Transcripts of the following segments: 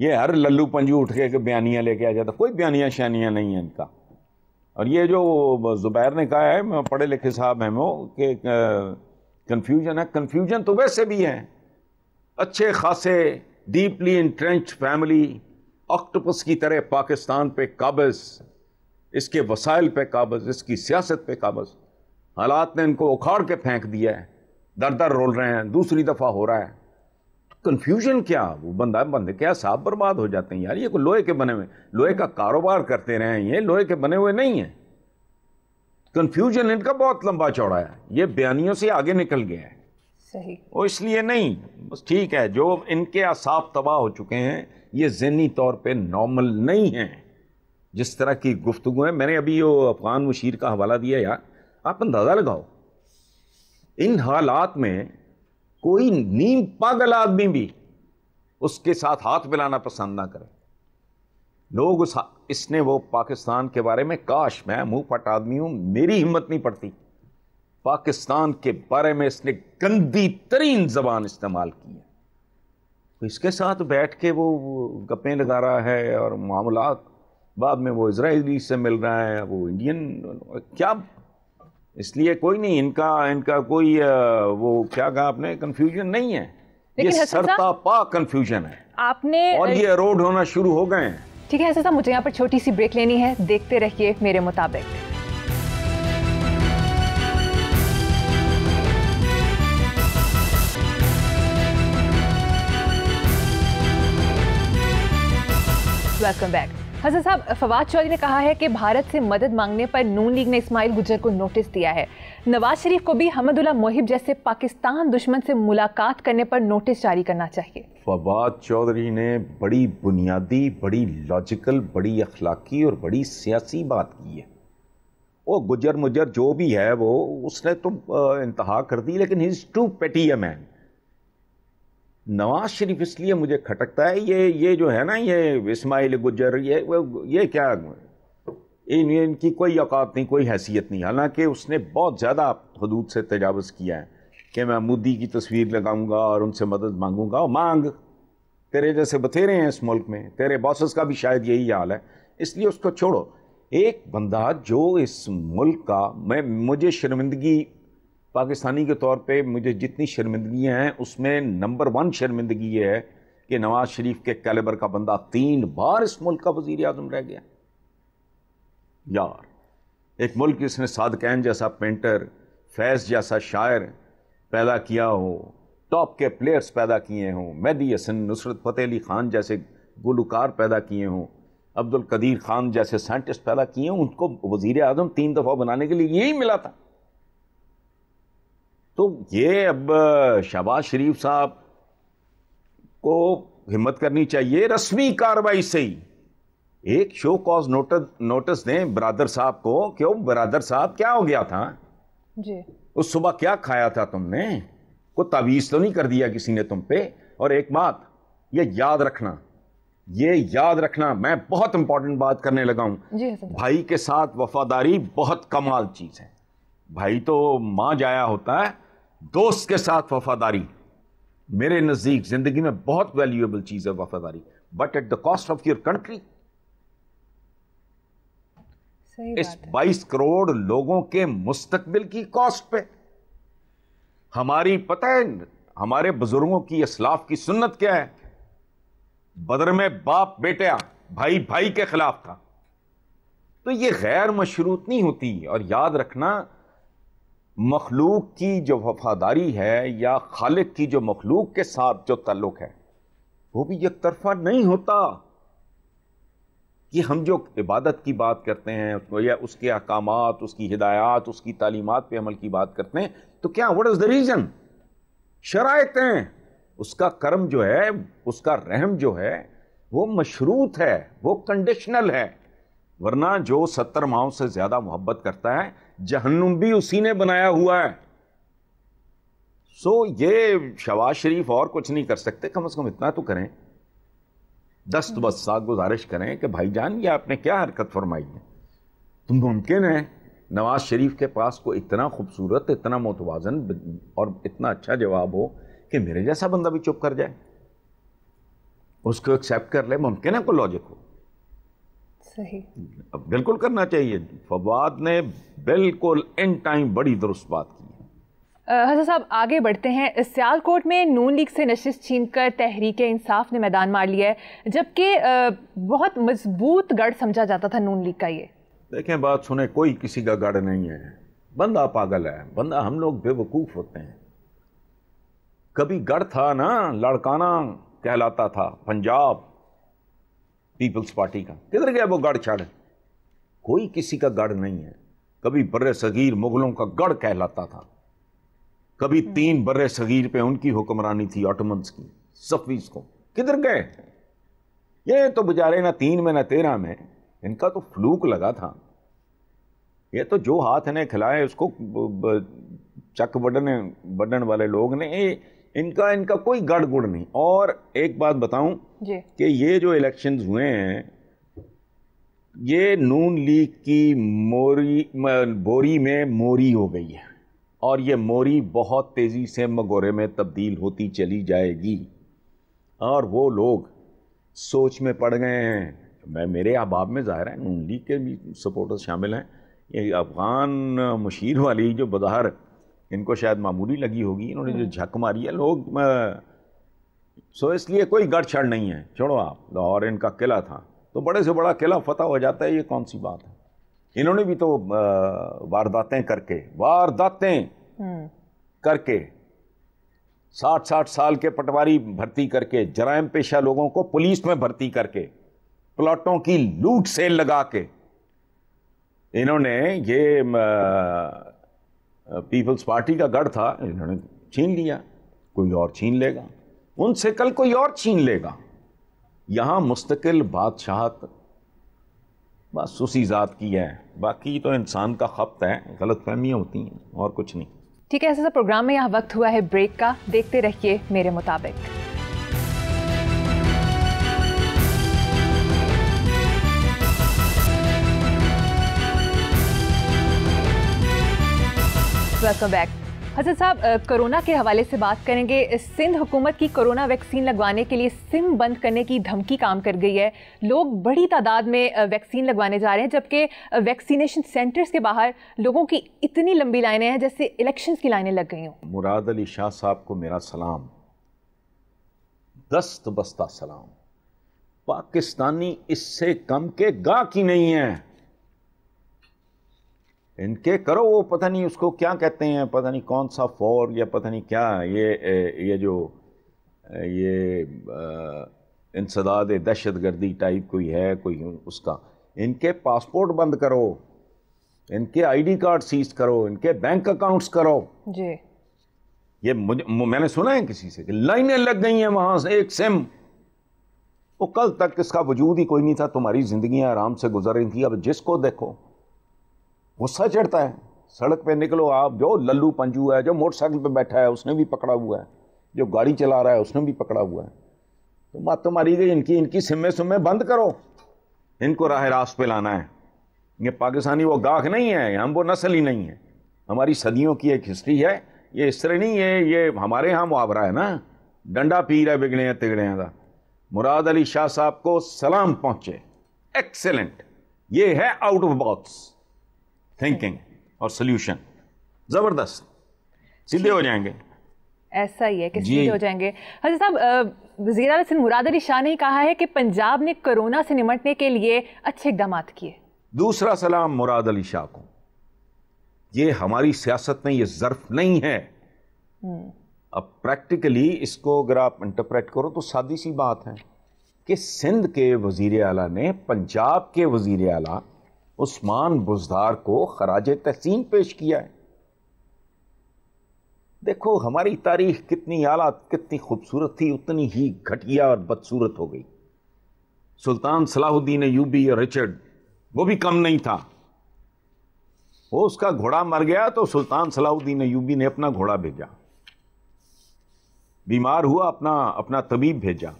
یہ ہر للو پنجو اٹھ کے بیانیاں لے کے آ جاتا، کوئی بیانیاں شانیاں نہیں ہیں ان کا. اور یہ جو زبیر نے کہا ہے، پڑھے لکھے صاحب ہیں وہ، کہ کنفیوژن ہے. کنفیوژن تو ویسے بھی ہے. اچھے خاصے ڈیپلی انٹرنچ فیملی آکٹوپس کی طرح پاکستان پہ قابض، اس کے وسائل پہ قابض، اس کی سیاست پہ قابض. حالات نے ان کو اکھاڑ کے پھینک دیا ہے، در در رول رہے ہیں، دوسری دفعہ ہو رہا ہے. کنفیوژن کیا؟ وہ بندے کیا صاحب برباد ہو جاتے ہیں یار. یہ کوئی لوہے کے بنے ہوئے، لوہے کا کاروبار کرتے رہے ہیں، یہ لوہے کے بنے ہوئے نہیں ہیں. کنفیوژن ان کا بہت لمبا چوڑا ہے، یہ بیانیوں سے آگے نکل گیا ہے. صحیح. وہ اس لیے نہیں، بس ٹھیک ہے، جو ان کے اعصاب تباہ ہو چکے ہیں یہ ذہنی طور پہ نارمل نہیں ہیں. جس طرح کی گفتگو ہے، میں نے ابھی وہ افغان مشیر کا حوالہ دیا یار، آپ اندازہ لگاؤ ان حالات میں کوئی نیم پاگل آدمی بھی اس کے ساتھ ہاتھ ملانا پسند نہ کرے. لوگ اس نے وہ پاکستان کے بارے میں، کاش میں منہ پھٹ آدمی ہوں، میری ہمت نہیں پڑتی. پاکستان کے بارے میں اس نے گندی ترین زبان استعمال کی ہے. اس کے ساتھ بیٹھ کے وہ گپیں لگا رہا ہے اور معاملات، بعد میں وہ اسرائیلی سے مل رہا ہے، وہ انڈین کیا. اس لیے کوئی نہیں، ان کا کوئی وہ کیا کہا آپ نے، کنفیوژن نہیں ہے، یہ سرتا پا کنفیوژن ہے آپ نے، اور یہ اروڈ ہونا شروع ہو گئے ہیں. ٹھیک ہے حسن صاحب، مجھے یہاں پر چھوٹی سی بریک لینی ہے، دیکھتے رہیے میرے مطابق. Welcome back. حسن صاحب، فواد چودھری نے کہا ہے کہ بھارت سے مدد مانگنے پر نون لیگ نے اسماعیل گجر کو نوٹس دیا ہے. نواز شریف کو بھی حمد اللہ محب جیسے پاکستان دشمن سے ملاقات کرنے پر نوٹس جاری کرنا چاہیے. فواد چودھری نے بڑی بنیادی، بڑی لاجیکل، بڑی اخلاقی اور بڑی سیاسی بات کی ہے. وہ گجر مجر جو بھی ہے وہ اس نے تو انتہا کر دی، لیکن ہی از ٹو پیٹی اے مین. نواز شریف اس لیے مجھے کھٹکتا ہے، یہ جو ہے نا، یہ اسماعیل گجر، یہ کیا، ان کی کوئی اوقات نہیں، کوئی حیثیت نہیں. حالانکہ اس نے بہت زیادہ حدود سے تجاوز کیا ہے کہ میں مودی کی تصویر لگاؤں گا اور ان سے مدد مانگوں گا. مانگ، تیرے جیسے بتھیرے ہیں اس ملک میں، تیرے باسز کا بھی شاید یہی حال ہے، اس لیے اس کو چھوڑو. ایک بندہ جو اس ملک کا، مجھے شرمندگی پاکستانی کے طور پہ، مجھے جتنی شرمندگیاں ہیں اس میں نمبر 1 شرمندگی یہ ہے کہ نواز شریف کے کیلیبر کا بندہ 3 بار اس ملک کا وزیر اعظم رہ گیا. یار ایک ملک جس نے صادقین جیسا پینٹر، فیض جیسا شاعر پیدا کیا ہو، ٹاپ کے پلیئرز پیدا کیے ہوں، مہدی حسن، نصرت فتح علی خان جیسے گلوکار پیدا کیے ہوں، عبد القدیر خان جیسے سائنٹسٹ پیدا کیے ہوں، ان کو وزیر اعظم 3 دفعہ بنانے کے لیے یہی ملا تھا. تو یہ اب شہباز شریف صاحب کو ہمت کرنی چاہیے، رسمی کارروائی سے ہی ایک شو کاز نوٹس دیں برادر صاحب کو. کیوں برادر صاحب، کیا ہو گیا تھا جی؟ اس صبح کیا کھایا تھا تم نے؟ کوئی تعویذ تو نہیں کر دیا کسی نے تم پہ؟ اور ایک بات یہ یاد رکھنا، میں بہت امپورٹنٹ بات کرنے لگا ہوں. بھائی کے ساتھ وفاداری بہت کمال چیز ہے. بھائی تو ماں جایا ہوتا ہے، دوست کے ساتھ وفاداری میرے نزدیک زندگی میں بہت ویلیویبل چیز ہے وفاداری، but at the cost of your country. اس 22 کروڑ لوگوں کے مستقبل کی کاسٹ پہ. ہماری پتہ ہے ہمارے بزرگوں کی، اسلاف کی سنت کیا ہے؟ بدر میں باپ بیٹا، بھائی کے خلاف تھا. تو یہ غیر مشروط نہیں ہوتی. اور یاد رکھنا، مخلوق کی جو وفاداری ہے یا خالق کی جو مخلوق کے ساتھ جو تعلق ہے وہ بھی یک طرفہ نہیں ہوتا. یہ ہم جو عبادت کی بات کرتے ہیں یا اس کے احکامات، اس کی ہدایات، اس کی تعلیمات پہ عمل کی بات کرتے ہیں، تو کیا واٹ از دا ریزن؟ شرائط ہیں. اس کا کرم جو ہے، اس کا رحم جو ہے وہ مشروط ہے، وہ کنڈیشنل ہے. ورنہ جو 70 ماہوں سے زیادہ محبت کرتا ہے جہنم بھی اسی نے بنایا ہوا ہے. سو یہ شہباز شریف اور کچھ نہیں کر سکتے، کم از کم اتنا تو کریں، دستبرسات گزارش کریں کہ بھائی جان یہ آپ نے کیا حرکت فرمائی ہے. تو ممکن ہے نواز شریف کے پاس کو اتنا خوبصورت، اتنا متوازن اور اتنا اچھا جواب ہو کہ میرے جیسا بندہ بھی چپ کر جائے. اس کو ایکسیپٹ کر لے, ممکن ہے کوئی لاجک ہو. صحیح, بالکل کرنا چاہیے. فواد نے بالکل ان ٹائم بڑی درست بات کی. حضرت صاحب آگے بڑھتے ہیں. سیالکوٹ میں نون لیگ سے نشست چھین کر تحریک انصاف نے میدان مار لیا ہے, جبکہ بہت مضبوط گڑھ سمجھا جاتا تھا نون لیگ کا. یہ دیکھیں بات سنیں, کوئی کسی کا گڑھ نہیں ہے. بندہ پاگل ہے, بندہ, ہم لوگ بے وقوف ہوتے ہیں. کبھی گڑھ تھا نا, لڑکانہ کہلاتا تھا پنجاب پیپلز پارٹی کا, کدھر گیا وہ گڑھ چھڑ؟ کوئی کسی کا گڑھ نہیں ہے. کبھی بر صغیر مغلوں کا گڑھ کہلاتا تھا, کبھی 3 بر صغیر پہ ان کی حکمرانی تھی, آٹومنز کی, صفویز کو. کدھر گئے یہ تو بچارے, نہ 3 میں نہ 13 میں. ان کا تو فلوک لگا تھا. یہ تو جو ہاتھ نے کھلائے اس کو چک بڑھن والے لوگ نے, ان کا کوئی گڑھ گڑ نہیں. اور ایک بات بتاؤں کہ یہ جو الیکشنز ہوئے ہیں, یہ نون لیگ کی بوری میں موری ہو گئی ہے, اور یہ موری بہت تیزی سے مگورے میں تبدیل ہوتی چلی جائے گی. اور وہ لوگ سوچ میں پڑ گئے ہیں. میرے احباب میں ظاہر ہے نون لیگ کے بھی سپورٹرز شامل ہیں. یہ افغان مشیر والی جو بظاہر ان کو شاید معمولی لگی ہوگی, انہوں نے جو جھک ماری ہے لوگ, سو اس لیے کوئی گڑھ چھڑ نہیں ہے. چھوڑو آپ, لاہور ان کا قلعہ تھا تو بڑے سے بڑا قلعہ فتح ہو جاتا ہے, یہ کون سی بات ہے؟ انہوں نے بھی تو وارداتیں کر کے 60 سال کے پٹواری بھرتی کر کے, جرائم پیشہ لوگوں کو پولیس میں بھرتی کر کے, پلاٹوں کی لوٹ سیل لگا کے, انہوں نے یہ پیپلز پارٹی کا گڑھ تھا, انہوں نے چھین لیا. کوئی اور چھین لے گا, ان سے کل کوئی اور چھین لے گا. یہاں مستقل بادشاہت بس اسی ذات کی ہے, باقی تو انسان کا خبط ہے, غلط فہمیاں ہوتی ہیں اور کچھ نہیں. ٹھیک ہے, ایسا پروگرام میں یہاں وقت ہوا ہے بریک کا. دیکھتے رہیے میرے مطابق. Welcome back. حضرت صاحب کرونا کے حوالے سے بات کریں گے. سندھ حکومت کی کرونا ویکسین لگوانے کے لیے سم بند کرنے کی دھمکی کام کر گئی ہے. لوگ بڑی تعداد میں ویکسین لگوانے جا رہے ہیں, جبکہ ویکسینیشن سینٹرز کے باہر لوگوں کی اتنی لمبی لائنیں ہیں جیسے الیکشنز کی لائنیں لگ گئی ہوں. مراد علی شاہ صاحب کو میرا سلام, دست بستہ سلام. پاکستانی اس سے کم کے گاہ کی نہیں ہے. ان کے کرو وہ پتہ نہیں اس کو کیا کہتے ہیں, پتہ نہیں کون سا فور یا پتہ نہیں کیا, یہ جو یہ انسداد دہشت گردی ٹائپ کوئی ہے, کوئی اس کا. ان کے پاسپورٹ بند کرو, ان کے آئی ڈی کارڈ سیز کرو, ان کے بینک اکاؤنٹس کرو. جی یہ میں نے سنا ہے کسی سے کہ لائنیں لگ گئی ہیں وہاں سے ایک سم. وہ کل تک اس کا وجود ہی کوئی نہیں تھا, تمہاری زندگیاں آرام سے گزر رہی تھی. اب جس کو دیکھو غصہ چڑھتا ہے. سڑک پہ نکلو آپ, جو للو پنجو ہے, جو موٹر سائیکل پہ بیٹھا ہے اس نے بھی پکڑا ہوا ہے, جو گاڑی چلا رہا ہے اس نے بھی پکڑا ہوا ہے. تو بات تو ماری گئی. ان کی سمیں بند کرو, ان کو راہ راست پہ لانا ہے. یہ پاکستانی وہ گاہک نہیں ہے, ہم وہ نسل ہی نہیں ہے. ہماری صدیوں کی ایک ہسٹری ہے. یہ اس طرح نہیں ہے, یہ ہمارے ہاں محاورہ ہے نا, ڈنڈا پی رہا ہے بگڑے تگڑے کا. مراد علی شاہ صاحب کو سلام پہنچے, ایکسیلنٹ. یہ ہے آؤٹ آف باکس تھنکنگ اور سلیوشن, زبردست, سیدھے ہو جائیں گے. ایسا ہی ہے کہ سیدھے ہو جائیں گے. حضرت صاحب وزیر اعلیٰ سندھ مراد علی شاہ نے کہا ہے کہ پنجاب نے کرونا سے نمٹنے کے لیے اچھے اقدامات کیے. دوسرا سلام مراد علی شاہ کو. یہ ہماری سیاست میں یہ ظرف نہیں ہے. اب پریکٹیکلی اس کو اگر آپ انٹرپریٹ کرو تو سادی سی بات ہے کہ سندھ کے وزیر اعلیٰ نے پنجاب کے وزیر اعلیٰ عثمان بزدار کو خراج تحسین پیش کیا ہے. دیکھو ہماری تاریخ کتنی اعلیٰ, کتنی خوبصورت تھی, اتنی ہی گھٹیا اور بدصورت ہو گئی. سلطان صلاح الدین ایوبی اور رچرڈ, وہ بھی کم نہیں تھا. وہ اس کا گھوڑا مر گیا تو سلطان صلاح الدین ایوبی نے اپنا گھوڑا بھیجا, بیمار ہوا اپنا طبیب بھیجا.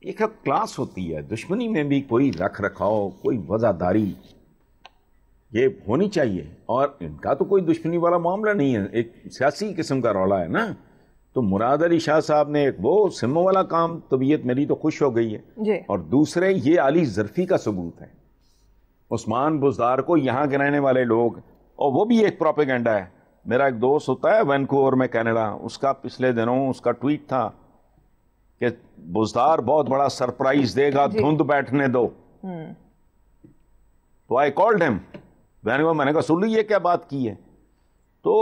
ایک کلاس ہوتی ہے, دشمنی میں بھی کوئی رکھ رکھاؤ, کوئی وفاداری یہ ہونی چاہیے. اور ان کا تو کوئی دشمنی والا معاملہ نہیں ہے, ایک سیاسی قسم کا رولا ہے نا. تو مراد علی شاہ صاحب نے ایک وہ سموں والا کام، طبیعت میری تو خوش ہو گئی ہے جی. اور دوسرے یہ علی ظرفی کا ثبوت ہے. عثمان بزدار کو یہاں کے رہنے والے لوگ، اور وہ بھی ایک پروپیگنڈا ہے. میرا ایک دوست ہوتا ہے وینکوور میں کینیڈا، اس کا پچھلے دنوں اس کا ٹویٹ تھا کہ بزدار بہت بڑا سرپرائز دے گا، دھند بیٹھنے دو. تو آئی کالڈ ہم، میں نے کہا سن لی یہ کیا بات کی ہے. تو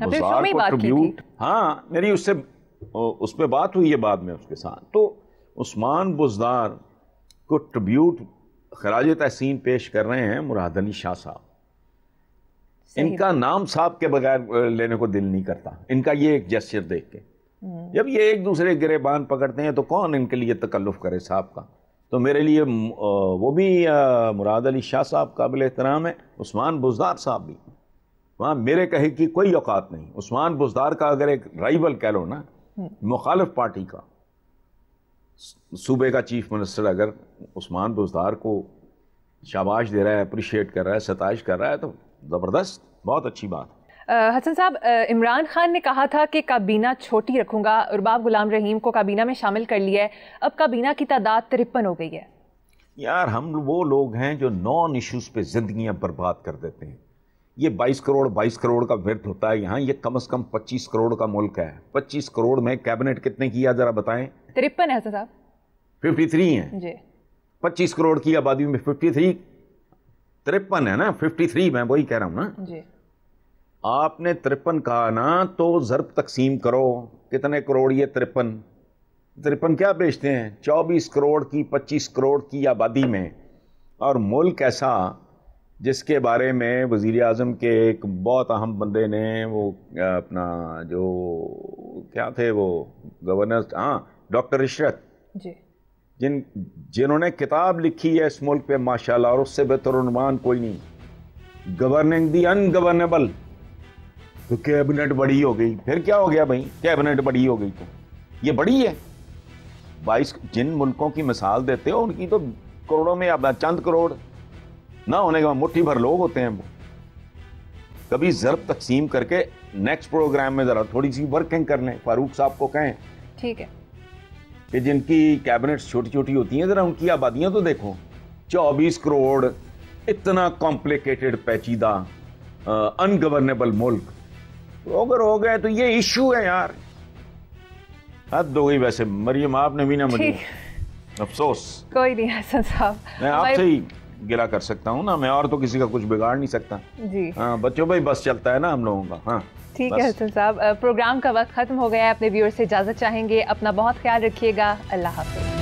بزدار کو ٹریبیوٹ، ہاں میری اس پہ بات ہوئی ہے بعد میں اس کے ساتھ. تو عثمان بزدار کو ٹریبیوٹ خراج تحسین پیش کر رہے ہیں مراد علی شاہ صاحب. ان کا نام صاحب کے بغیر لینے کو دل نہیں کرتا ان کا یہ ایک جیسچر دیکھ کے. جب یہ ایک دوسرے گریبان پکڑتے ہیں تو کون ان کے لیے تکلف کرے صاحب کا. تو میرے لیے وہ بھی مراد علی شاہ صاحب قابل احترام ہے، عثمان بزدار صاحب بھی. وہاں میرے کہے کی کوئی اوقات نہیں. عثمان بزدار کا اگر ایک رائیول کہہ لو نا، مخالف پارٹی کا صوبے کا چیف منسٹر اگر عثمان بزدار کو شاباش دے رہا ہے، اپریشیٹ کر رہا ہے، ستائش کر رہا ہے، تو زبردست، بہت اچھی بات. حسن صاحب، عمران خان نے کہا تھا کہ کابینہ چھوٹی رکھوں گا، ارباب غلام رحیم کو کابینہ میں شامل کر لیا ہے، اب کابینہ کی تعداد 53 ہو گئی ہے. یار ہم وہ لوگ ہیں جو نان ایشوز پہ زندگیاں برباد کر دیتے ہیں. یہ 22 کروڑ کا ورد ہوتا ہے یہاں، یہ کم از کم 25 کروڑ کا ملک ہے. 25 کروڑ میں کیبنٹ کتنے کیا ذرا بتائیں؟ 53 ہے حسن صاحب. 53 ہیں جی. 25 کروڑ کی آبادی میں 53، 53 ہے نا، 53 میں وہی کہہ رہا ہوں نا جی. آپ نے 53 کہا نا، تو ضرب تقسیم کرو کتنے کروڑ. یہ 53 کیا بیچتے ہیں 24 کروڑ کی 25 کروڑ کی آبادی میں. اور ملک ایسا جس کے بارے میں وزیر اعظم کے ایک بہت اہم بندے نے، وہ اپنا جو کیا تھے وہ گورنر، ہاں ڈاکٹر عشرت جی، جنہوں نے کتاب لکھی ہے اس ملک پہ ماشاءاللہ، اور اس سے بہتر عنوان کوئی نہیں، گورننگ دی ان گورنیبل. تو کیبنٹ بڑی ہو گئی، پھر کیا ہو گیا بھائی؟ کیبنٹ بڑی ہو گئی تو یہ بڑی ہے. 22 جن ملکوں کی مثال دیتے ہو ان کی تو کروڑوں میں، اب چند کروڑ نہ ہونے کا مٹھی بھر لوگ ہوتے ہیں. وہ کبھی ضرب تقسیم کر کے نیکسٹ پروگرام میں ذرا تھوڑی سی ورکنگ کر لیں. فاروق صاحب کو کہیں ٹھیک ہے کہ جن کی کیبنٹس چھوٹی چھوٹی ہوتی ہیں ذرا ان کی آبادیاں تو دیکھو. 24 کروڑ، اتنا کمپلیکیٹڈ پیچیدہ ان گورنیبل ملک اگر ہو گئے تو یہ ایشو ہے یار. حد ہو گئی. ویسے مریم آپ نے بھی نہ مجھے افسوس. کوئی نہیں حسن صاحب، میں آپ سے ہی گلا کر سکتا ہوں نا، میں اور تو کسی کا کچھ بگاڑ نہیں سکتا. جی ہاں بچوں بھائی بس چلتا ہے نا ہم لوگوں کا. ہاں ٹھیک ہے حسن صاحب، پروگرام کا وقت ختم ہو گیا ہے. اپنے ویور سے اجازت چاہیں گے. اپنا بہت خیال رکھیے گا. اللہ حافظ.